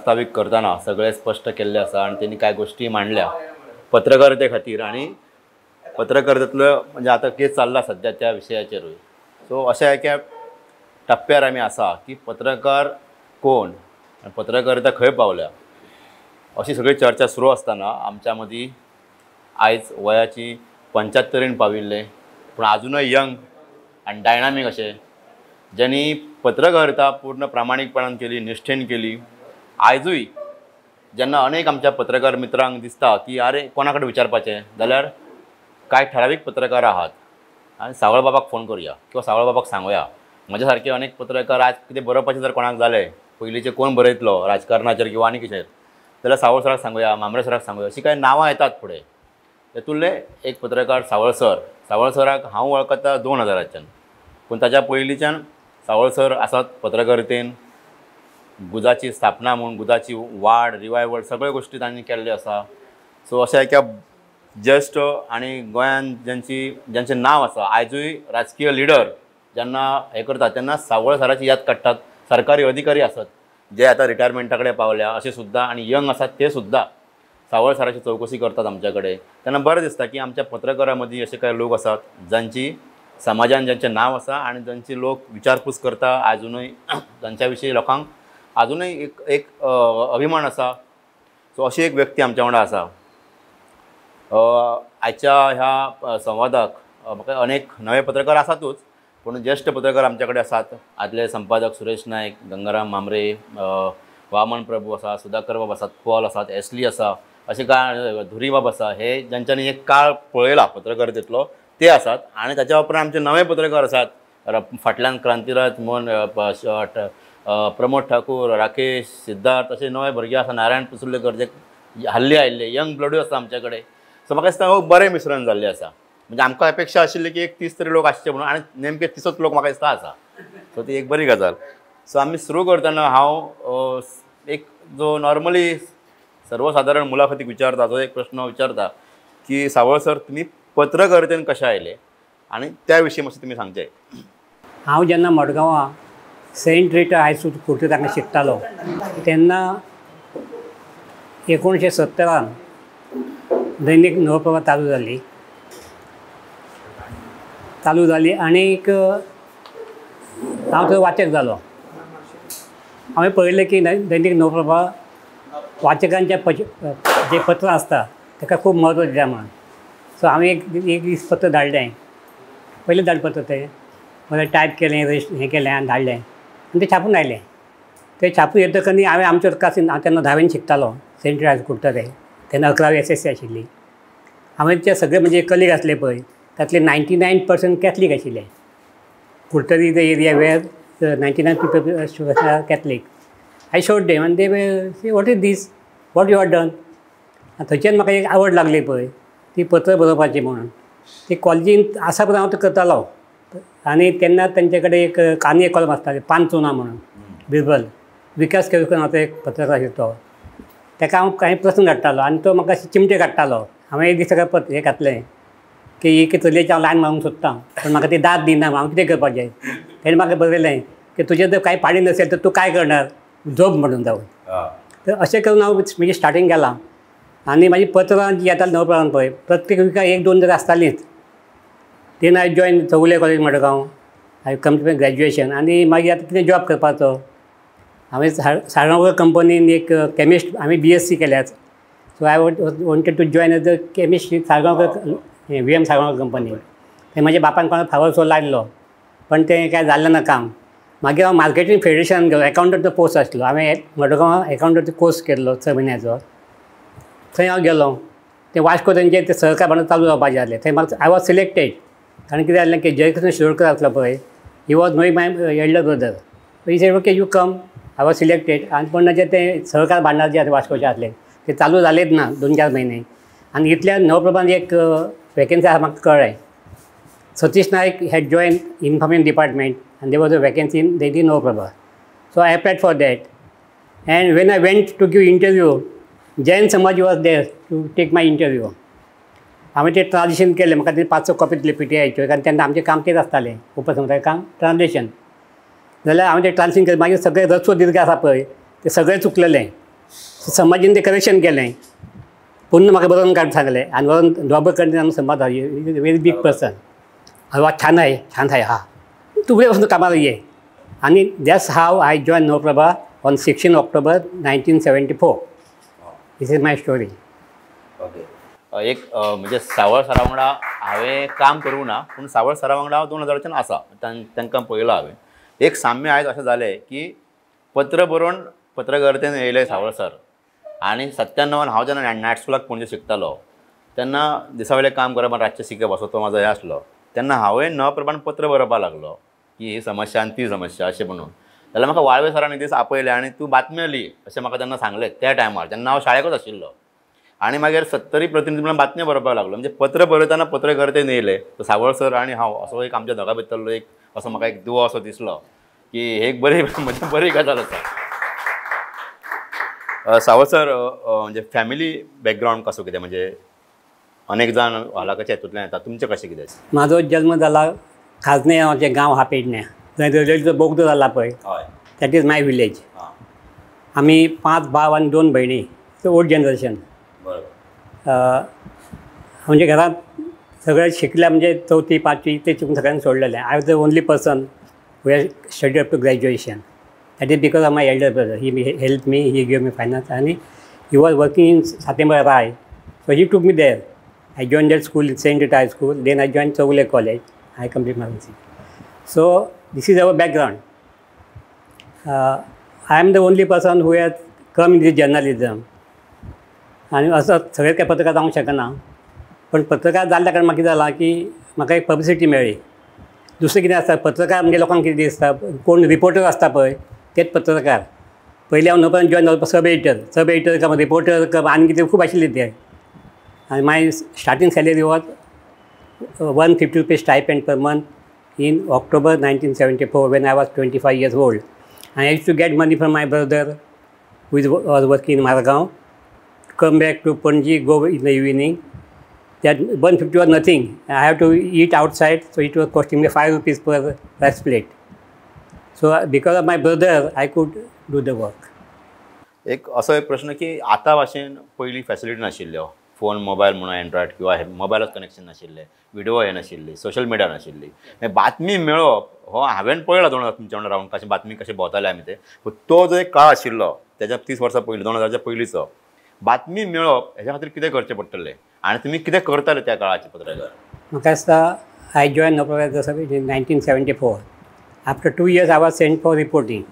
प्रस्तावित करताना सगळे स्पष्ट केल्ले आसा आणि त्यांनी काय गोष्टी मांडल्या पत्रकारिते खातीर आणि पत्रकारितेंतलो म्हणजे आता केस चालला सध्या त्या विशयाचेरूय. सो अशा एका टप्प्यार आमी आसा की पत्रकार कोण आणि पत्रकारिता खंय पावल्या अशी सगळी चर्चा सुरू असताना आमच्या मदीं आयज वयाची 75 पाविल्ले पूण अजूनय यंग आनी डायनामीक अशे ज्यांनी पत्रकारिता पूर्ण प्रामाणीकपणान केली, निश्ठेन केली. आयजूय जेन्ना अनेक आमच्या पत्रकार मित्रांक दिसता की अरे कोणा कडेन विचारपाचें जाल्यार कांय ठरावीक पत्रकार आहात आनी सावळ बाबाक फोन करुया किंवा सावळ बाबाक सांगुया. म्हज्या सारके अनेक पत्रकार आज कितें बरोवपाचें जर कोणाक जालें पयलींचे कोण बरयतलो राजकारणाचेर किंवा आनी कितेर जाल्यार सावळ सराक सांगुया, मांबरे सराक सांगुया अशीं कांय नांवां येतात फुडें. तेतूंतले एक पत्रकार सावळ सर. सावळ सराक हांव वळखता 2000च्यान पूण ताच्या पयलींच्यान सावळ सर आसात पत्रकारितेन. गुजाची स्थापना म्हूण गुजाची वाड रिवायवल सगळ्यो गोश्टी तांणी केल्ल्यो आसा. सो अशा एका ज्येश्ठ आनी गोंयान ज्यांचें नांव आसा आयजूय राजकीय लिडर जेन्ना हें करतात तेन्ना सावळ सराची याद काडटात. सरकारी अधिकारी आसात जे आतां रिटायरमेंटा कडेन पावल्या अशें सुद्दां आनी यंग आसात ते सुद्दां सावळ सराची चवकशी करतात आमच्या कडेन. तेन्ना बरें दिसता की आमच्या पत्रकारां मदीं अशे कांय लोक आसात जांची समाजान ज्यांचें नांव आसा आनी जांची लोक विचारपूस करता आजुनूय जांच्या विशीं लोकांक आजुनूय एक अभिमान आसा. सो अशी एक व्यक्ती आमच्या वांगडा आसा. आयच्या ह्या संवादाक म्हाका अनेक नवे पत्रकार आसातूच पूण ज्येश्ठ पत्रकार आमच्या कडेन आसात. आदले संपादक सुरेश नायक, गंगाराम मांबरे, वामन प्रभू आसा, सुधाकर बाब आसात, पॉल आसात, एसली आसा, अशें कांय धुरी बाब आसा. हे ज्यांच्यांनी एक काळ पळयला पत्रकारितेंतलो ते आसात. आनी ताच्या उपरांत आमचे नवे पत्रकार आसात. फाटल्यान क्रांतीरथ म्हूण प्रमोद ठाकूर, राकेश, सिद्धार्थ अशे नवे भुरगे आसा. नारायण पसुल्लेकर जे हाल्ली आयिल्ले यंग ब्लडूय आसा आमच्या कडेन. सो म्हाका दिसता बरें मिश्रण जाल्लें आसा. म्हणजे आमकां अपेक्षा आशिल्ली की एक 30 तरी लोक आसचे म्हणून आनी नेमके 30च लोक म्हाका दिसता आसा. सो ती एक बरी गजाल. सो आमी सुरू करतना हांव एक जो नॉर्मली सर्वसाधारण मुलाखतीक विचारता जो एक प्रश्न विचारता की सावळ सर तुमी पत्रकारितेन कशे आयले आनी त्या विशीं मातशें तुमी सांगचें. हांव जेन्ना मडगांवां सेंट रिटा हायस्कूल कुर्ती तांकां शिकतालो तेन्ना 1970 दैनीक नवप्रभा चालू जाली आनीक हांव थंय वाचक जालो. हांवें पळयलें की दैनीक नवप्रभा वाचकांच्या जे पत्र आसता ताका खूब म्हत्व दिता म्हणून. सो हांवें एक दीस पत्र धाडलें. पयलें धाडपत्र तें मागीर टायप केलें, हें केलें आनी धाडलें आनी तें छापून आयलें. तें छापून येतकच हांवें आमच्या क्लासीन हांव तेन्ना 10वीन शिकतालो सेंट हायस्कूल कुर्तरे. तेन्ना 11वी SSC आशिल्ली. हांवें ते सगळे म्हणजे कलीग आसले पळय तातले 99% कॅथलीक आशिल्ले. कुर्तरी the area where 99 people Catholic. I showed them आनी they see what is this, what you are done. थंयच्यान म्हाका एक आवड लागली पळय ती पत्र बरोवपाची म्हणून. ती कॉलेजींत आसा पण हांव तो करतालो. आनी तेन्ना तेंचे कडेन एक कानी कॉलम आसताले पानचुना म्हणून बिरबल विकास केळकर हांव तो एक पत्रकार आशिल्लो. ताका हांव कांय प्रस्न धाडटालो आनी तो म्हाका चिमटे काडटालो. हांवें एक दीस ताका हें घातलें की एक चलयेचें हांव लायन मारूंक सोदतां पूण म्हाका ती दाद दिना हांव कितें करपाचें. तेणें म्हाका बरयलें की तुजें जर कांय पाडी नसेल तर तूं काय करणार, जॉब म्हणून जावं. तर अशें करून हांव म्हणजे स्टार्टींग केलां. आनी म्हाजी पत्रां जीं येतालीं नवप्रभान पळय प्रत्येक विकाक 1-2 तरी आसतालींच. तेन्ना हांवें जॉयन चौगुले कॉलेज मडगांव हांवें कंप्लीट ग्रॅज्युएशन आनी मागीर आतां कितें जॉब करपाचो. हांवें साळगांवकर कंपनीन एक कॅमिस्ट हांवें BSc केल्यात. So I wanted to join as a chemist Salgaonkar VM Salgaonkar company. थंय म्हाज्या बापायन कोणाक फावर सो लायल्लो पण तें कांय जाल्लें ना काम. मागीर हांव मार्केटींग फेडरेशन गेलो. एकावंटंटचो पोस्ट आसलो. हांवें मडगांव एकावंटंटचो कोर्स केल्लो 6 म्हयन्याचो. थंय हांव गेलो. तें वास्को तेंचें तें सहकार भांडवल चालू जावपाचें जालें. थंय म्हाका आय वॉज सिलेक्टेड. कारण कितें जालें की जयकृष्ण शिरोडकर आसलो पळय ही was knowing my elder brother. He said okay you come. I was selected. आनी पण तें सहकार भांडार जें वास्कोचें आसलें ते चालू जालेंच ना 2-4 म्हयने. आनी इतल्या नवप्रभान एक वॅकन्सी आसा म्हाका कळ्ळें. Satish Naik had join information department आनी there was a vacancy in Dainik Navprabha. So I applied for that. And when I went to give interview Jain Samaj was there to take my interview. हांवें तें ट्रान्सलेशन केलें. म्हाका ते 5 कॉपी दिले PTIच्यो कारण तेन्ना आमचें काम तेच आसतालें उपसंचालक काम ट्रान्सलेशन. जाल्यार हांवें तें ट्रान्सलेशन केलें. मागीर सगळे रस्व दीर्घ आसा पळय ते सगळें चुकलेलें. समाजीन ते करेक्शन केलें पुन्हा म्हाका बरोवन काड सांगलें आनी व्हरून डॉबर कंटीन आमकां संवाद व्हेरी बिग पर्सन वा छान आहे हा तू उद्या पासून कामाला ये आणि that's how I join Navprabha on 16 October 1974. This is my story. Okay. एक म्हणजे सावळ सरा वांगडा हांवें काम करूं ना पूण सावळ सरा वांगडा 2000च्यान आसा तांकां पळयलो हांवें. एक साम्य आयज अशें जालें की पत्र बरोवन पत्रकारितेन येयले सावळ सर आनी 97 हांव जेन्ना नायट स्कुलाक पणजे शिकतालो तेन्ना दिसा वेळेक काम करप आनी रातचें शिकप असो तो म्हाजो हें आसलो. तेन्ना हांवें नवप्रभान पत्र बरोवपाक लागलो की ही समस्या आनी ती समस्या अशें म्हणून. जाल्यार म्हाका वाळवे सरान दीस आपयले आनी तूं बातम्यो ली अशें म्हाका तेन्ना सांगलें त्या टायमार जेन्ना हांव शाळेकूच आशिल्लो. आनी मागीर 70 प्रतिनिधी म्हणून बातम्यो बरोवपाक लागलो. म्हणजे पत्र बरयतना पत्रकारितेन येयले सावळ सर आनी हांव असो एक आमच्या दोगां भितरलो एक असो म्हाका एक दुओ असो दिसलो की हे एक बरी गजाल आसा. सावळ सर म्हणजे फॅमिली बॅकग्रावंड कसो कितें म्हणजे अनेक जाण हालाकाच्या हेतूंतल्यान येता तुमचें कशें कितें? म्हाजो जल्म जाला खाजने नांवाचें गांव आहा पेडण्यां थंय रेल्वेचो बोगदो जाला पळय दॅट इज माय विलेज. आमी 5 भाव आनी 2 भयणी. Old generation. म्हणजे घरांत सगळे शिकल्या म्हणजे 4थी 5वी ते शिकून सगळ्यांनी सोडलेलें. I was the only person who has study up to graduation. That is because of my elder brother. He help me, he give me finance आनी ही वॉज वर्किंग इन सातेंबर राय. So he took me there. I joined that school, St. Rita High School. Then I joined Chowgule College. I completed my MSc. So this is our background. I am the only person who has come in this journalism. आणि असं सगळे काय पत्रकार जावंक शकना पण पत्रकार जाल्ल्या कारण म्हाका कितें जालां की म्हाका एक पब्लिसिटी मेळ्ळी. दुसरें कितें आसता पत्रकार म्हणजे लोकांक कितें दिसता कोण रिपोर्टर आसता पळय तेच पत्रकार. पयलीं हांव नोकरेन जॉइन जालो सब एडिटर कम रिपोर्टर कम आनी कितें खूब आशिल्लें ते. And my starting salary was 150 rupees stipend per month in October 1974 when I was 25 years old. And I used to get money from my brother who was working in Margao, come back to Panji, go in the evening. That 150 was nothing. I have to eat outside, so it was costing me 5 rupees per rice plate. So because of my brother, I could do the work. एक असो एक प्रश्न की आतां भाशेन पयलीं facility नाशिल्ल्यो phone mobile म्हणून एंड्रॉयड किंवा मोबायलाच कनेक्शन नाशिल्लें विडिओ हे नाशिल्ली सोशल मिडिया नाशिल्ली बातमी मेळप हो हांवें पळयला तुमच्या वांगडा रावन कशें बातमी कशें भोंवताले आमी ते तो जो एक काळ आशिल्लो तेच्या 30 वर्सां पयलीं 2000च्या पयलींचो बातमी मेळप हेच्या खातीर कितें करचें पडटलें आनी तुमी कितें करताले त्या काळाचे पत्रकार? म्हाका दिसता I join Navaprabha in 1974. After 2 years I was sent for reporting.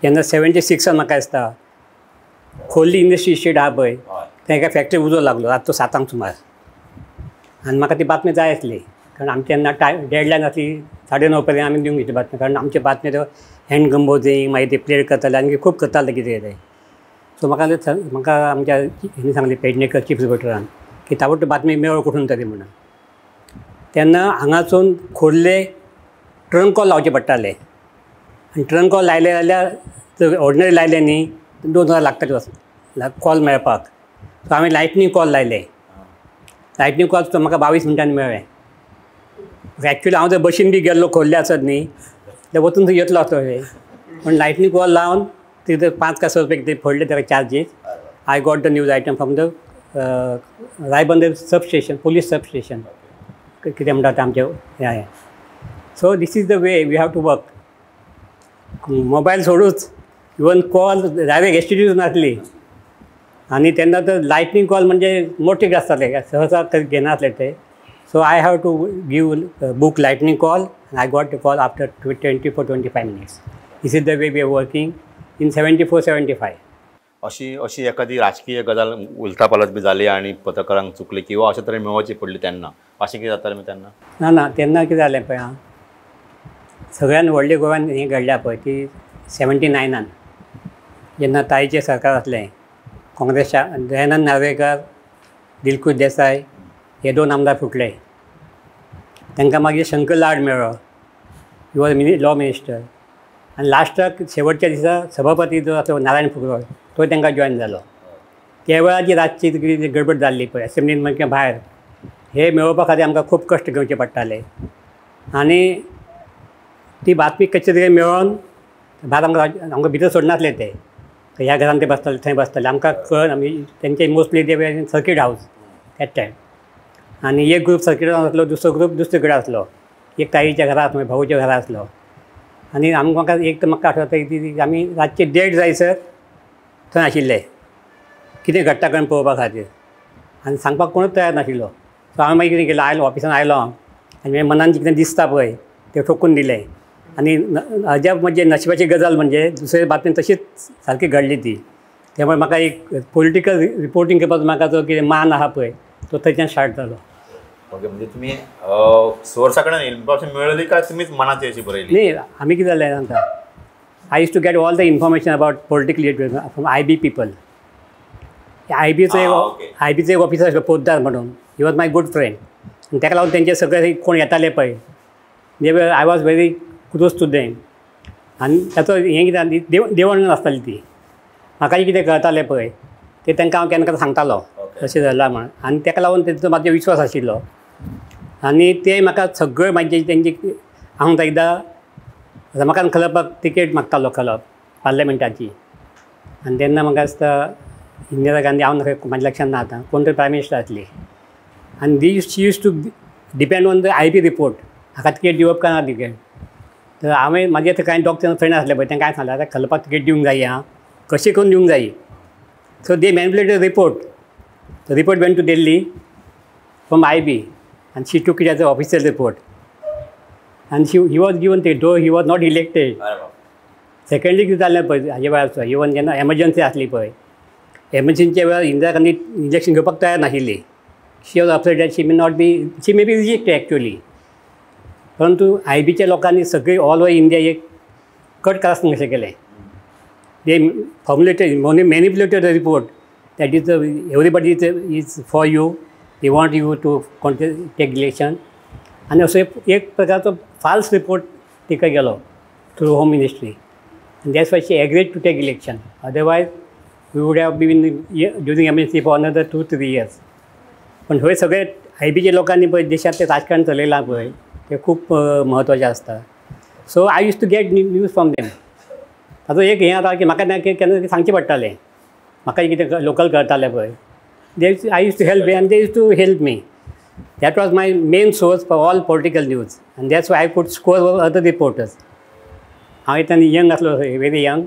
जेन्ना 76 म्हाका दिसता खोर्ली इंडस्ट्री इस्टेट आहा पळय थंय एका फॅक्टरी उजो लागलो रातचो 7 सुमार आनी म्हाका ती बातमी जाय आसली कारण आमची तेन्ना डेडलायन आसली 9:30 पर्यंत आमी दिवंक घेतली बातमी कारण आमचे बातमी त्यो हँड कंपोजींग मागीर ते प्लेट करताले आनी खूब करताले कितें कितें. सो म्हाका आमच्या हेणी सांगली पेडणेकर चीफ रिपोर्टरान की ताबडतोब बातमी मेळ्ळो कोठून तरी म्हणून. तेन्ना हांगासून खोर्ले ट्रंक कॉल लावचे पडटाले आनी ट्रंक कॉल लायले जाल्यार ऑर्डिनरी लायले न्ही 2000 लागताले कॉल मेळपाक. सो हांवें लायटनींग कॉल लायले. लायटनींग कॉल तो म्हाका 22 मिनटांनी मेळ्ळे. एक्चुअली हांव जर बशीन बी गेल्लो खोर्ले आसत न्ही जाल्यार वचून थंय येतलो आसलो पण लायटनींग कॉल लावन तिथे 5 का 6 रुपये कितें पडले ताका charges. I got the news item from the Ribandar substation police substation कितें म्हणटा तें आमचें हें. So this is the way we have to work. Mobile सोडूच इवन कॉल डायरेक्ट एसटीडीच नासली आनी तेन्ना तर लायटनींग कॉल म्हणजे मोठे आसताले सहसा घेनासले ते. So I have to give book lightning call आनी I got the call after 24-25 minutes. This is the way we are working in 74-75. अशी एखादी राजकीय गजाल उलथापालत बी जाली आनी पत्रकारांक चुकली किंवा अशे तरेन मेळोवची पडली तेन्ना अशें कितें जातालें तेन्ना? ना तेन्ना कितें जालें पळय आं सगळ्यान व्हडलें गोंयान हें घडल्या पळय ती 79 जेन्ना ताईचें सरकार आसलें काँग्रेसच्या दयानंद नार्वेकर दिलखुश देसाय हे 2 आमदार फुटले. तांकां मागीर शंकर लाड मेळ्ळो ही वॉज लॉ मिनिस्टर आनी लास्टाक शेवटच्या दिसा सभापती जो आसलो नारायण फुकरोळ तो तांकां जॉइन जालो. त्या वेळाची रातची गडबड जाल्ली पळय असेंब्लीन मागीर भायर हे मेळोवपा खातीर आमकां खूब कश्ट घेवचे पडटाले आनी ती बातमी कशे तरेन मेळोवन भायर आमकां भितर सोडनासले ते ह्या घरान ते बसताले थंय बसताले आमकां कळना आमी तेंचे मोस्टली ते वे सर्कीट हावस दॅट टायम आनी एक ग्रूप सर्कीट हावस आसलो दुसरो ग्रूप दुसरे कडेन आसलो एक ताईच्या घरा आसलो भाऊच्या घरा आसलो आनी म्हाका एक तर म्हाका आठवता की आमी रातचे 1:30 जायसर थंय आशिल्ले कितें घडटा करून पळोवपा खातीर आनी सांगपाक कोणूच तयार नाशिल्लो सो हांवें मागीर कितें केलें आयलो ऑफिसान आयलो हांव आनी मागीर मनान कितें दिसता पळय तें ठोकून दिलें आनी अजाप म्हणजे नशिबाची गजाल म्हणजे दुसरे बातमी तशीच सारकी घडली ती त्यामुळे म्हाका एक पॉलिटिकल रिपोर्टींग करपाचो म्हाका जो कितें मान आहा पळय तो थंयच्यान स्टार्ट जालो. ओके म्हणजे तुम्ही सोर्सा कडेन इन्फॉर्मेशन मेळयली काय तुमीच मनाची अशी बरयली? न्ही आमी कितें जालें सांगता I use to get all the information about political from IB people. IBचो एक ऑफिसर आसलो पोद्दार म्हणून he was my good friend आनी ताका लागून तेंचे सगळे कोण येताले पळय I was very close to them आनी ताचो हें कितें देवण आसताली ती म्हाका कितें कळटालें पळय तें तांकां हांव केन्ना केन्ना सांगतालो अशें जालां म्हण आनी ताका लागून तेंचो म्हाजो विश्वास आशिल्लो आनी ते म्हाका सगळें म्हाजे तेंची हांव एकदां म्हाका खलपाक तिकेट मागतालो खलप पार्लमेंटाची आनी तेन्ना म्हाका दिसता इंदिरा गांधी हांव म्हाज्या लक्षांत ना आतां कोण तरी प्रायम मिनिस्टर आसली आनी she use to depend on the IB report म्हाका तिकेट दिवप काय ना तिकेट तर हांवें म्हाजे थंय कांय डॉक्टर फ्रेंड आसले पळय तेंकां काय सांगलें आतां खलपाक तिकेट दिवंक जाय आं कशें करून दिवंक जाय so they manipulated the report went to Delhi from IB and she took it as an official report and he was given it though he was not elected. Secondly कितें जालें पळय हाजे वेळार इवन जेन्ना एमर्जन्सी आसली पळय एमर्जन्सीच्या वेळार इंदिरा गांधी इंजेक्शन घेवपाक तयार नाशिल्ली she was upset that she may be rejected actually परंतु IBच्या लोकांनी सगळी ऑल ओवर इंडिया एक कट कास्टिंग कशें केलें they formulated manipulated the report that is everybody is for you they want you to take election आनी असो एक प्रकारचो फाल्स रिपोर्ट तिका गेलो through home ministry and that's why she agreed to take election. Otherwise, we would have been during emergency for another 2-3 years. पण थंय सगळे IBच्या लोकांनी पळय देशात ते राजकारण चलयलां पळय ते खूब म्हत्वाचें आसता. So I use to get news from them. ताचो एक हें आसा की म्हाका केन्ना सांगचें पडटालें म्हाका कितें लोकल कळटालें पळय I use to help and they used to help me. That was my main source for all political news and that's why I could score other reporters. हांव तेन्ना यंग आसलो व्हेरी यंग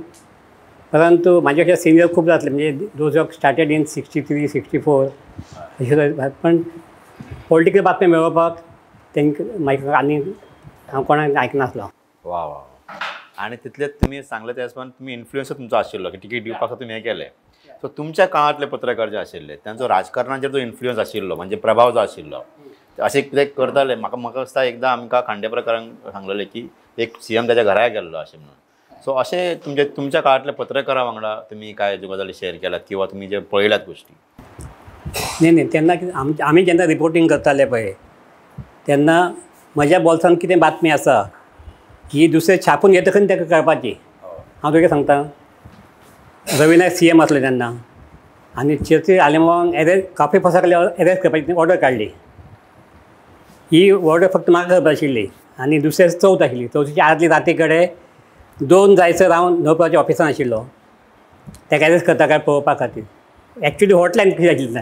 परंतु म्हाज्या senior खूब जातले म्हणजे those of started in 63, 64 अशें पण पॉलिटिकल बातम्यो मेळोवपाक तेंकां म्हाका आनी हांव कोणाक आयकनासलो. वा वा आनी तितलेंच तुमी सांगले त्या हिशोबान तुमी इन्फ्लुयन्स तुमचो आशिल्लो की टिकेट दिवपाक तुमी हें केलें. सो तुमच्या काळांतले पत्रकार जे आशिल्ले तांचो राजकारणाचेर जो इन्फ्लुयन्स आशिल्लो म्हणजे प्रभाव जो आशिल्लो अशें कितें करताले म्हाका दिसता एकदां आमकां खांडेपारकारान सांगलेलें की एक CM ताच्या घरा गेल्लो अशें म्हणून. सो अशें तुमच्या काळांतल्या पत्रकारां वांगडा तुमी काय ज्यो गजाली शेअर केल्यात किंवा तुमी जे पळयल्यात गोश्टी? न्ही तेन्ना आमी जेन्ना रिपोर्टींग करताले पळय तेन्ना म्हज्या बोल्सान कितें बातमी आसा ही दुसरे छापून येतकच ताका कळपाची. हांव तुका सांगता रवी नायक CM आसलो तेन्ना आनी चर्ची आलेमांक एरेस्ट काफे फसाकले एरेस्ट करपाची ऑर्डर काडली. ही ऑर्डर फक्त म्हाका खबर आशिल्ली आनी दुसरे चवथ आशिल्ली. चवथीच्या आदली राती कडेन 2 जायसर हांव नवपाच्या ऑफिसान आशिल्लो ताका एरेस्ट करता काय पळोवपा खातीर एक्चुली हॉटलायन कितें आशिल्ली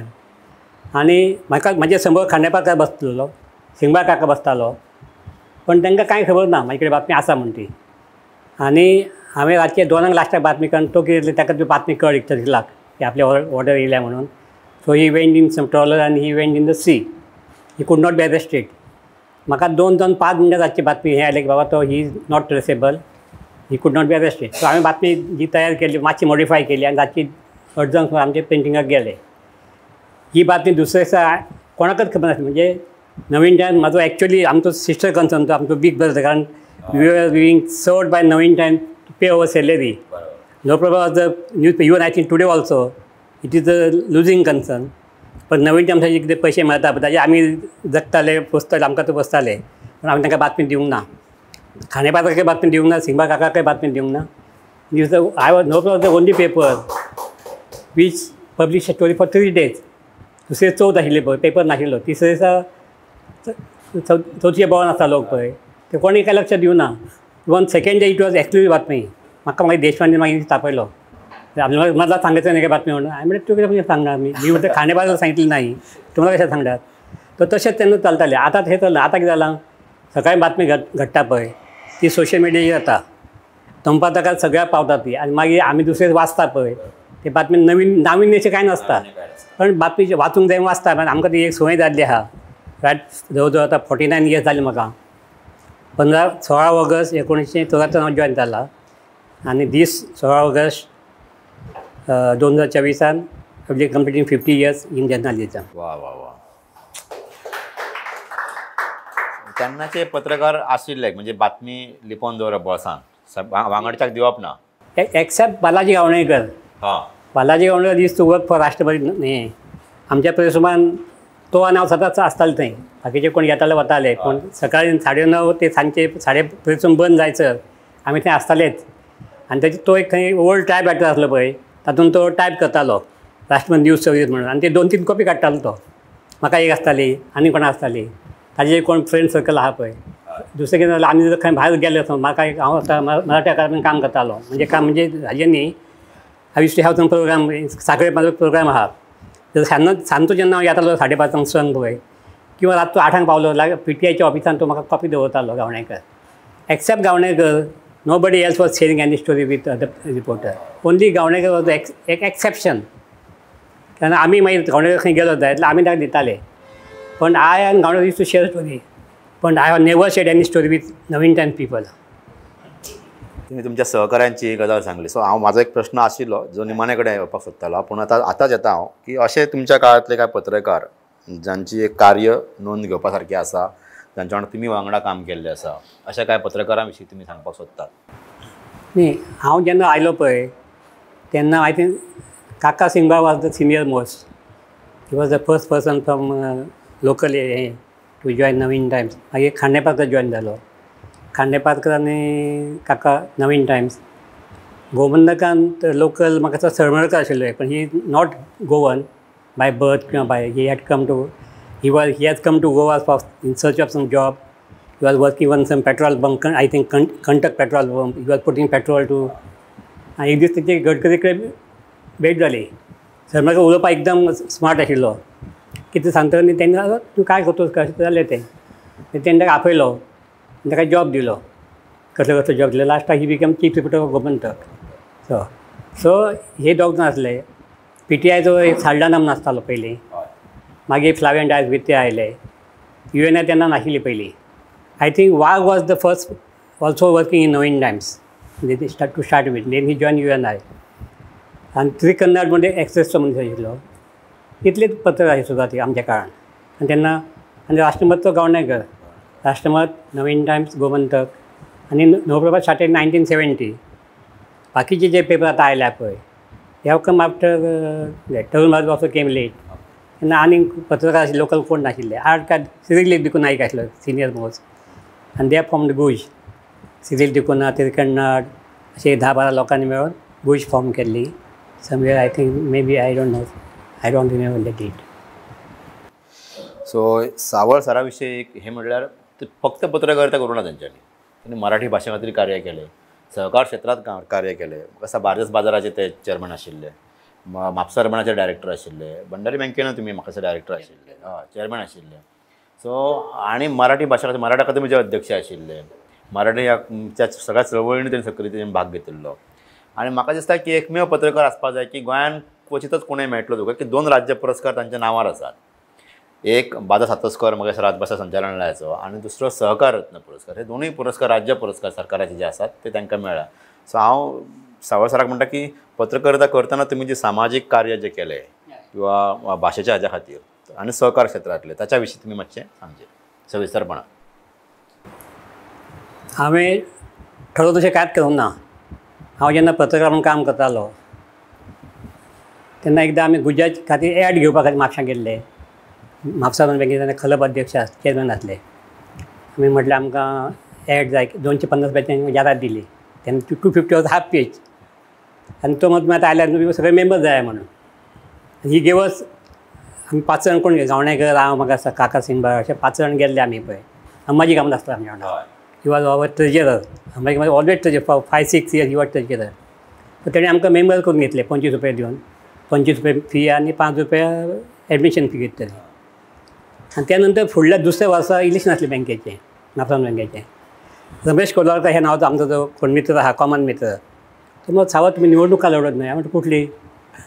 आनी म्हाका म्हाजे समोर खांडेपारकार बसलेलो सिंगबाळ काका बसतालो पण तांकां कांय खबर ना म्हाजे कडेन बातमी आसा म्हण ती. आनी हांवें रातचे 2 लास्टाक बातमी करून तो कितें ताका ती बातमी कळ्ळी तहसीलाक की आपली ऑर्डर येयल्या म्हणून. So he went in some trawler आनी he went in the sea. He could not be arrested. म्हाका 2-5 मिनटां जातची बातमी हें आयलें की बाबा तो he is not traceable he could not be arrested. So हांवें बातमी जी तयार केली मातशी मॉडिफाय केली आनी रातची अर्जंट आमचे पेंटिंगाक गेले. ही बातमी दुसरे दिसा कोणाकच खबर नासली म्हणजे नवीन टायम म्हाजो एक्चुअली आमचो सिस्टर कन्सर्न तो आमचो बीग ब्रदर कारण we are being served by Navhind time to pay our salary. Navprabha was the news even I think today also it is a losing concern. पण नवीन टायम्साचे कितें पयशे मेळटा पळय ताजे आमी जगताले पोसताले आमकां तो बसताले पण हांवें तांकां बातमी दिवंक ना. खांडेपारकाराकय बातमी दिवंक ना सिंगबाळ काकाकय बातमी दिवंक ना. I was Navaprabha the only paper which publish story for 3 days. दुसरे चवथ आशिल्ली पळय पेपर नाशिल्लो. तिसरे दिसा चवथीचे बोवान आसता लोक पळय ते कोणीय काय लक्ष दिवना. Even second day it was exclusive बातमी. म्हाका मागीर देशपांडे मागीर तापयलो आपल्याला मला सांगायचं नाही काय बातमी म्हणून आय म्हणजे तू किती सांगणार मी उलट खाण्याबाजाला सांगितलं नाही तुम्हाला कशा सांगणार तर तसेच त्यांना चालताले आता हे चाललं आता किती झालं सकाळी बातमी घडटा पळय ती सोशल मिडियाचेर येता संपादकात सगळ्या पावता ती आणि मागीर आमी दुसरे वाचता पळय ते बातमी नाविन्याचें कांय नासता पण बातमीचे वाचूंक जाय वाचता पण आमकां ती एक संवय जाल्ली आहा रायट जवळ जवळ आता 49 इयर्स जाली म्हाका 16 ऑगस्ट 1974 हांव जॉयन जालां आनी दीस 16 ऑगस्ट 2024 कंप्लिटींग 50 इयर्स इन जर्नलिझम. वा वा वा. तेन्नाचे पत्रकार आशिल्ले म्हणजे बातमी लिपोवन दवरप बॉसान वांगडच्याक दिवप ना एक्सेप्ट बालाजी गावणेकर. बालाजी गावणेकर दीस टू वर्क फॉर राष्ट्रपती हें आमच्या परिसरान तो आनी हांव सदांच आसताले थंय बाकीचे कोण येताले वताले पूण सकाळी 9:30 ते सांजचे 5:30 बंद जायसर आमी थंय आसतालेच आनी ताजे तो एक खंय ओल्ड टायप रायटर आसलो पळय तातूंत तो टायप करतालो राष्ट्रपती न्यूज सर्वीस म्हणून आनी ते 2-3 कॉपी काडटालो तो म्हाका एक आसताली आनी कोण आसताली ताजे कोण फ्रेंड सर्कल आहा पळय दुसरें कितें जालें आमी जर खंय भायर गेले म्हाका एक हांव आतां मराठी अकादमीन काम करतालो म्हणजे काम म्हणजे हाजें न्ही I use to have some program साखळे म्हाजो प्रोग्राम आहा जर सांजचो जेन्ना हांव येतालो 5:30 संक पळय किंवा रातचो 8 पावलो PTIच्या ऑफिसान तो म्हाका कॉपी दवरतालो Gavnekar. Except Gavnekar nobody else was sharing any story with other reporter only Gavnekar was एक एक्सेप्शन कारण आमी मागीर गावणेकर खंय गेलो जाय आमी ताका दिताले पण I and Gavnekar use to share story पण I have never shared any story with Navin times people. तुम्ही तुमच्या सहकाऱ्यांची गजाल सांगली सो हांव म्हाजो एक प्रश्न आशिल्लो जो निमाणे कडेन येवपाक सोदतालो पूण आतांच येता हांव की अशे तुमच्या काळांतले कांय पत्रकार जांची एक कार्य नोंद घेवपा सारकी आसा जांच्या वांगडा तुमी वांगडा काम केल्लें आसा अशा कांय पत्रकारां विशीं तुमी सांगपाक सोदतात. न्ही हांव जेन्ना आयलो पळय तेन्ना I think Kaka Singbal was the senior most he was the first person from local हे टू जॉयन नवीन टायम्स. मागीर खांडेपारकर जॉयन जालो खांडेपारकर आनी काका नवीन टायम्स. गोमंतकांत लोकल म्हाका सरमळकर आशिल्लो पण he not Goan by birth किंवा by he had come to he has come to Goa for in search of some job. He was working one some petrol bunk I think Kantak petrol pump. He was putting petrol to एक this तेची गडकरी कडेन भेट जाली. सरमळकर उलोवपाक एकदम smart आशिल्लो कितें सांगता न्ही तेन्ना तूं काय करतोस कशें जालें तें तेणें ताका आपयलो ताका जॉब दिलो कसलो कसलो जॉब दिलो लास्टाक he become chief reporter of Gomantak. So हे दोग जाण आसले. PTIचो एक साल्डानाम नासतालो पयलीं मागीर फ्लावियन डायस विते आयले UNI तेन्ना नाशिल्ली पयलीं. I think Wagh was the first also working in Navhind Times to start with then he join UNI आनी थ्री कन्नड म्हणजे एक्सेसचो मनीस आशिल्लो. इतलेच पत्रकार सुद्दां ती आमच्या काळान आनी तेन्ना आनी राष्ट्रमतचो गावणेकर राष्ट्रमत नवीन टायम्स गोमंतक आनी नवप्रभा स्टार्टेड 1970. बाकीचे जे पेपर आतां आयल्या पळय हे have come after Tarun Bharat also came late तेन्ना आनी पत्रकार आशिल्ले लोकल कोण नाशिल्ले. आर्ट कार्ड सिरील देखून नायक आशिल्लो सिनियर मोस्ट आनी they form the GUJ. Cyril देखून तिरकन्नड अशे 10-12 लोकांनी मेळून गुज फॉर्म केल्ली somewhere I think may be I don't remember the date. So सावळ सरा विशीं एक हे म्हणल्यार फक्त पत्रकारिता करूं ना तेंच्यांनी त्यांनी मराठी भाशे खातीर कार्य केलें सहकार क्षेत्रांत कार्य केलें. कसा बार्देस बाजाराचे ते चेअरमॅन आशिल्ले म्हापसा रमणाचे डायरेक्टर आशिल्ले भंडारी बँकेन तुमी म्हाका डायरेक्टर आशिल्ले चेअरमॅन आशिल्ले. सो आनी मराठी भाशा खातीर मराठी अकादमीचे अध्यक्ष आशिल्ले. मराठी ह्या सगळ्या चळवळींनी तेणी सक्रियतेन भाग घेतिल्लो आनी म्हाका दिसता की एकमेव पत्रकार आसपाक जाय की गोंयान क्वचितच कोणूय मेळटलो तुका की 2 राज्य पुरस्कार तांच्या नांवार आसात. एक बादा सातोस्कर मगेर राजभाषा संचालनालयाचो आनी दुसरो सहकार रत्न पुरस्कार. हे दोनूय पुरस्कार राज्य पुरस्कार सरकाराचे जे आसात ते तांकां मेळ्ळा. सो हांव सावळ सराक म्हणटा की पत्रकारिता करतना तुमी जे सामाजीक कार्य जे केलें किंवा भाशेच्या हाज्या खातीर आनी सहकार क्षेत्रांतले ताच्या विशीं तुमी मातशें सांगचें सविस्तरपणान. हांवें ठरव तशें कांयच करूंक ना. हांव जेन्ना पत्रकार म्हणून काम करतालो तेन्ना एकदां आमी गुजरात खातीर एड घेवपा खातीर म्हापशां गेल्ले. म्हापसा बँकेचे खलप अध्यक्ष चेअरमॅन आसले. आमी म्हटलें आमकां एड जाय 250 पेजांची यादी दिली तेन्ना 250 वॉज हाफ पेज आनी तो मत आतां आयल्यार सगळे मेंबर जाय म्हणून. ही गेवस आमी 5 जाण कोण गावणेकर हांव म्हाका काका सिंगबा अशे 5 जाण गेल्ले आमी पळय. अंबाजी कामत आसता आमच्या वांगडा. He was our treasurer. मागीर always treasure for 5-6 years he was treasurer. तेणें आमकां मेंबर करून घेतले 25 रुपया दिवन 25 रुपया फी आनी 5 रुपया एडमिशन फी घेतली. आनी त्या नंतर फुडल्या दुसऱ्या वर्सा इलेक्शन आसलें बँकेचें, म्हापसान बँकेचें. रमेश कोलवाळकर हे नांवाचो आमचो जो कोण मित्र आहा, कॉमन मित्र, तो म्हणलो सावत तुमी निवडणूक का लढत नाही. हांव कुठली?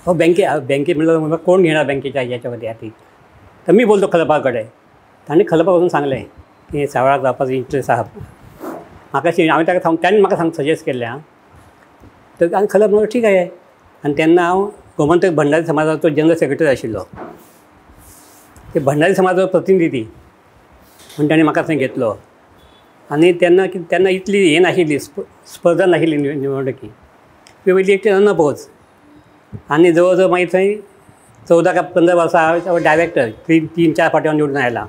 हो बँके म्हणलं कोण घेणार बँकेच्या ह्याच्यामध्ये हाती. तर मी बोलतो खलपा कडेन. तांणी खलपा वचून सांगलें की सावळाक जावपाचो इंट्रस्ट आहा. म्हाका हांवें ताका तांणी म्हाका सजेस्ट केल्लें हां. तर आनी खलप म्हणलो ठीक आहे. आनी तेन्ना हांव गोमंतक भंडारी समाजाचो जनरल सेक्रेटरी आशिल्लो. ते भंडारी समाजाचो प्रतिनिधी म्हण ताणें म्हाका थंय घेतलो. आनी तेन्ना इतली हें नाशिल्ली, स्पर्धा नाशिल्ली निवडणुकी. पयलीं एक अनअपोज. आनी जवळ जवळ मागीर थंय 14 का 15 वर्सां हांव डायरेक्टर 3-4 फावटी हांव निवडून आयला.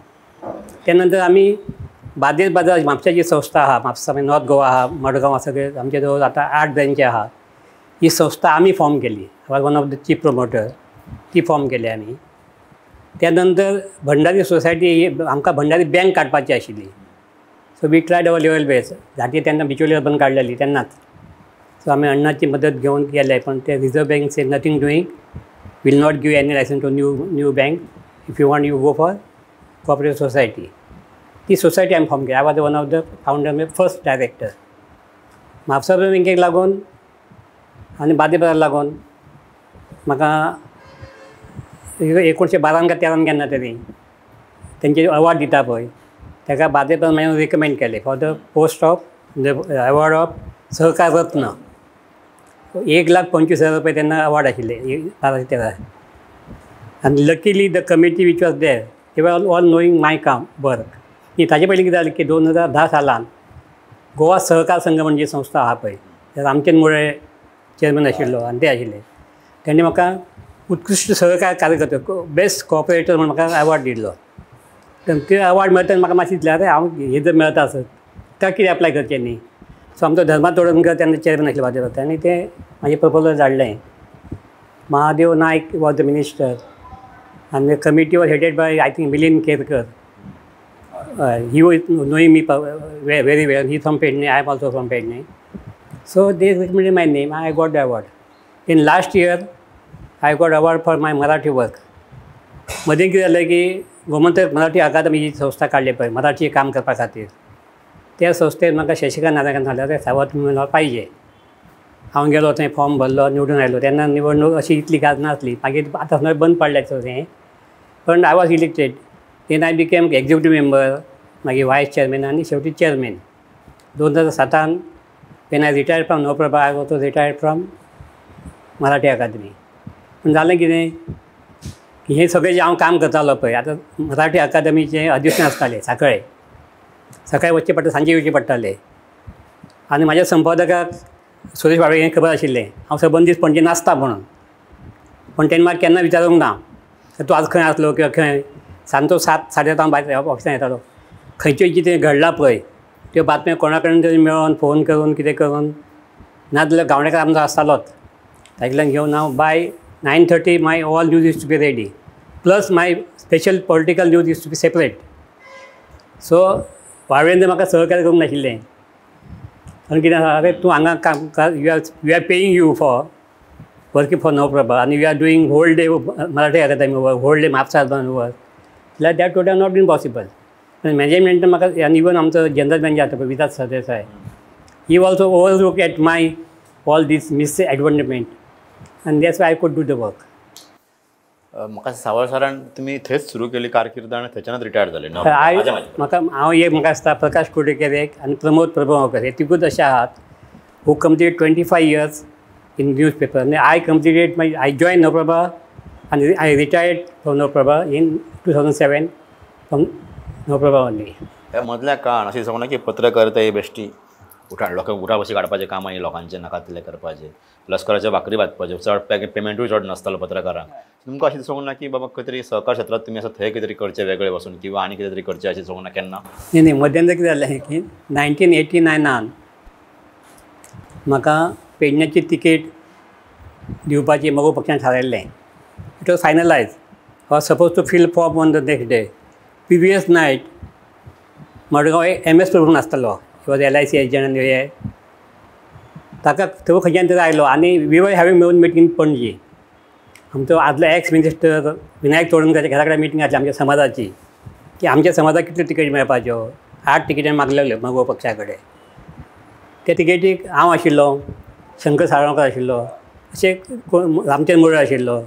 त्या नंतर आमी बादेर म्हापशाची संस्था आहा, म्हापसा नॉर्थ गोवा आहा, मडगांव आहा, सगळे आमचे जवळ आतां 8 ब्रँची आहा. ही संस्था आमी फॉर्म केली. I was one of the chief promoter. ती फॉर्म केली आमी. त्या नंतर भंडारी सोसायटी आमकां भंडारी बँक काडपाची आशिल्ली. So we tried our level best. झाटी तेन्ना बिचोली बंद काडलेली तेन्नाच. सो आमी अण्णाची मदत घेवन गेले, पण ते reserve bank say nothing doing, will not give any licence to new bank. If you want you go for cooperative society. ती सोसायटी आमी फॉर्म केली. I was one of the founder, first director. Mapusa बँकेक लागून आनी बादेबाजार लागून म्हाका 1912 का 13 केन्ना तरी तेंचे अवॉर्ड दिता पळय, ताका बादेबाजार हांवें रिकमेंड केले for the post of the award of सहकार रत्न. 1,25,000 रुपये तेन्ना अवॉर्ड आशिल्ले 12-13. आनी luckily the committee which was there they were all knowing माय काम वर्क. ताजे पयलीं कितें जालें की 2010 सालान गोवा सहकार संघ म्हणजे संस्था आहा पळय, रामचंद्र मुळे चेअरमॅन आशिल्लो आनी ते आशिल्ले. तेणी म्हाका उत्कृश्ट सहकार कार्यकर्तो बेस्ट कॉपरेटर म्हणून म्हाका अवॉर्ड दिल्लो. ते अवॉर्ड मेळटना म्हाका मातशें दिसलें अरे हांव हे जर मेळटा आसत तर कितें एप्लाय करचें न्ही. सो आमचो धर्मा तोडणकर तेन्ना चेअरमॅन आशिल्लो बादेबाजार, आनी ते म्हाजें प्रपोजल धाडलें. Mahadev Naik was the minister आनी the committee was headed by I think Milind Kerkar. He was knowing me very well. He from Pedne, I am also from Pedne. So they recommended my name. I got the award. In last year, I got award for my Marathi work. मदीं कितें जालें की गोमंतक मराठी अकादमी ही संस्था काडली पळय मराठी काम करपा खातीर, त्या संस्थेन म्हाका शशिकांत नारायण सांगलें सावत म्हणून पाहिजे. हांव गेलो थंय फॉर्म भरलो, निवडून आयलो. तेन्ना निवडणूक अशी इतली गाज नासली. मागीर आतां खंय बंद पडलें तें. पण I was elected. Then I became executive member, मागीर वायस चेअरमॅन आनी शेवटी chairman. 2007 when I retired from Navprabha, I also retired from Marathi academy. पण जालें कितें की हे सगळें जें हांव काम करतालो पळय, आतां मराठी अकादमीचें अधिवेशन आसतालें सकाळी वचचें पडटा, सांजे येवचें पडटालें. आनी म्हाज्या संपादकाक सुरेश बाबे हें खबर आशिल्लें हांव सबंद दीस पणजे नासता म्हणून. पण तेणें म्हाका केन्ना विचारूंक ना तूं आज खंय आसलो किंवा खंय. सांजचो 7-7:30 हांव भायर ऑफिसान येतालो. खंयचें कितें घडलां पळय त्यो बातम्यो कोणा कडेन तरी मेळोन फोन करून कितें करून, नाजाल्यार गावडेकार आमचो आसतालोच, तागेल्यान घेवन हांव by 9:30 my all news use to be ready. Plus my special political news use to be separate. So वाळवेंद्र म्हाका सहकार्य करूंक नाशिल्लें. आनी कितें आसा अरे तूं हांगा काम we are paying you for working for Navprabha आनी we are doing whole day Marathi Akademi work, whole day Mapusa urban work. जाल्यार that would have not been possible. Management म्हाका आनी इवन आमचो जनरल मॅनेजर आसा पळय Viraj Sardesai, he also overlook at my all these miss advertisement आनी that's why I could do the work. म्हाका सावळ सरान तुमी थंयच सुरू केली कारकीर्द आनी थंयच्यानच रिटायर जाले. म्हाका आसता प्रकाश कुडकेर एक आनी प्रमोद प्रभुगांवकर हे तिगूच अशे आहात who completed 25 years in newspaper. आनी I completed I join Navprabha आनी I retired from Navprabha in 2007 from Navprabha only. ह्या मदल्या काळान अशें दिसोंक ना की पत्रकारिता ही बेश्टी लोकांक उठा बशी काडपाचें काम आनी लोकांचें नाका तितलें करपाचें, लश्कराच्या भाकरी बांदपाच्यो, चड पेमेंटूय चड नासतालो पत्रकारांक. तुमकां अशें दिसोंक ना की बाबा खंय तरी सहकार क्षेत्रांत तुमी आसा थंय कितें तरी करचें वेगळें वचून किंवा आनी कितें तरी करचें अशें दिसोंक ना केन्ना? नाही मध्यांतर कितें जालें की 1989 म्हाका पेडण्याची तिकेट दिवपाची मोगो पक्षान थारायल्लें. It was finalise. I was suppose to fill form on the next day. Previous night Madgaon MS Prabhu आसतालो. ही वॉज LIC एजंट आनी हे ताका थंय खंयच्यान तरी आयलो आनी we were having main meeting in Panaji. आमचो आदलो एक्स मिनिस्टर विनायक तोडणकराच्या घरा कडेन मिटींग आसली आमच्या समाजाची की आमच्या समाजाक कितल्यो तिकेटी मेळपाच्यो. 8 तिकेटी मागलेल्यो मगो पक्षा कडेन. त्या तिकेटीक हांव आशिल्लो, शंकर साळगांवकर आशिल्लो, अशे रामचंद्र मोरे आशिल्लो,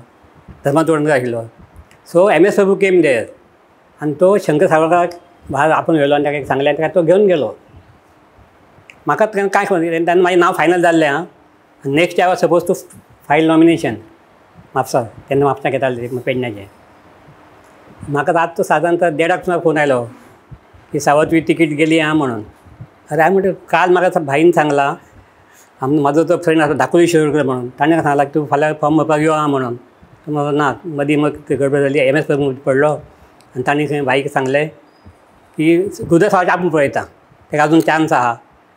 धर्मा तोडणकर आशिल्लो. सो MS प्रभू केम देर आनी तो शंकर साळगांवकाराक भायर आपूण व्हेलो आनी ताका सांगलें ताका तो घेवन गेलो. म्हाका कांय खबर तेन्ना म्हाजें नांव फायनल जाल्लें आं. Next I was suppose to file nomination Mapusa. तेन्ना म्हापसा घेताले पेडण्याचें. म्हाका आतां तो सादारणता 1:30 सुमार फोन आयलो की सावत तुजी तिकीट गेली आं म्हणून. अरे हांवें म्हणलें काल म्हाका भाईन सांगलां, म्हाजो तो फ्रेंड आसा धाकुली शिरोडकर म्हणून, ताणें सांगलां की तूं फाल्यां फॉर्म भरपाक यो आं म्हणून. तो म्हणलो ना, मदीं मग गडबड जाली, MS प्रभू पडलो आनी ताणें खंय भाईक सांगलें की गुरुदास सावळाचें आपूण पळयता, ताका अजून चान्स आहा,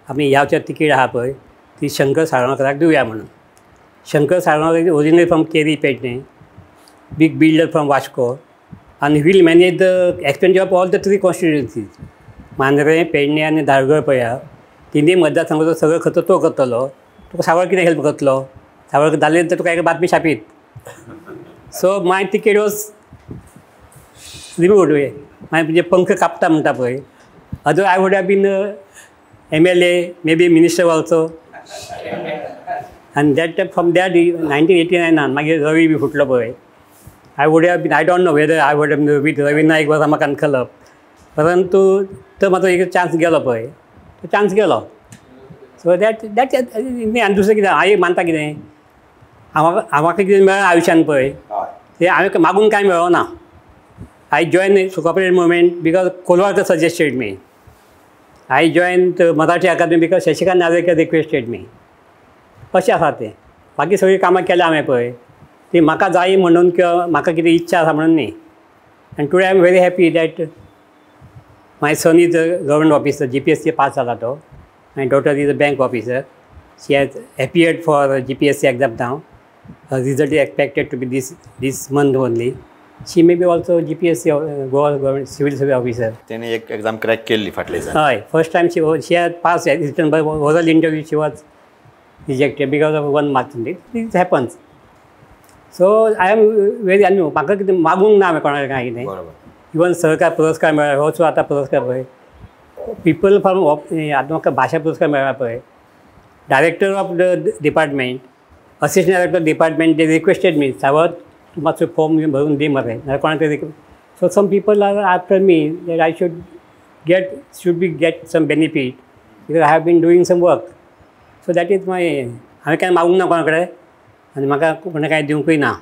आमी ह्या तिकीट आहा पळय ती शंकर साळगांवकराक दिवया म्हणून. Shankar Salgaonkar originally from Keri Pedne, big builder from Vasco, आनी will manage the expenditure of all the 3 constituencies. Mandrem, Pedne आनी धारगळ पळया, तिनूय मतदारसंघाचो सगळो खर्च तो करतलो. तुका सावळ कितें हेल्प करतलो? सावळ जालें तर तुका एक बातमी छापीत. So my ticket was removed. मागीर म्हणजे पंख कापता म्हणटा पळय. Other I would have been MLA, maybe minister also. आनी दॅट फ्रॉम दॅट 1989 मागीर रवी बी फुटलो पळय. I would have been, I don't know whether I would have with Ravi Naik was म्हाका कलप. परंतु तो म्हाजो एक चान्स गेलो पळय, तो चान्स गेलो. सो दॅट आनी दुसरें कितें हांव मानता कितें, म्हाका कितें मेळ्ळां आयुश्यान पळय तें हांवें मागून कांय मेळ्ळो ना. I join cooperative movement because Kolwalkar suggested me. I join Marathi Akademi because Shashikant Narvekar requested me. अशें आसा तें. बाकी सगळीं कामां केल्या हांवें पळय ती म्हाका जाय म्हणून किंवा म्हाका कितें इच्छा आसा म्हणून न्ही. आनी today I am very happy that my son is a government officer. GPSC pass जाला तो. My daughter is a bank officer. She has appeared for GPSC exam now. Her result is expected to be this month only. She may be also GPSC Goa government civil service officer. त्याने एक exam crack केली फाटले दिसांनी. हय, first time she had passed written by oral interview. She was rejected because of 1 mark. This happens. So I am very अनु म्हाका कितें मागूंक ना हांवें कोणाक कांय कितें. इवन सहकार पुरस्कार मेळ्ळा, हो सुद्दां आतां पुरस्कार पळय. पीपल फ्रॉम आतां म्हाका भाशा पुरस्कार मेळ्ळा पळय. Director of the department, assistant director department, they requested मी, सावत तूं मातसो फॉर्म भरून दी मरे, नाल्यार कोणाक तरी. So some people are after me that I should be get some benefit because I have been doing some work. So that is my. हांवें कांय मागूंक ना कोणा कडेन आनी म्हाका कोणें कांय दिवंकूय ना.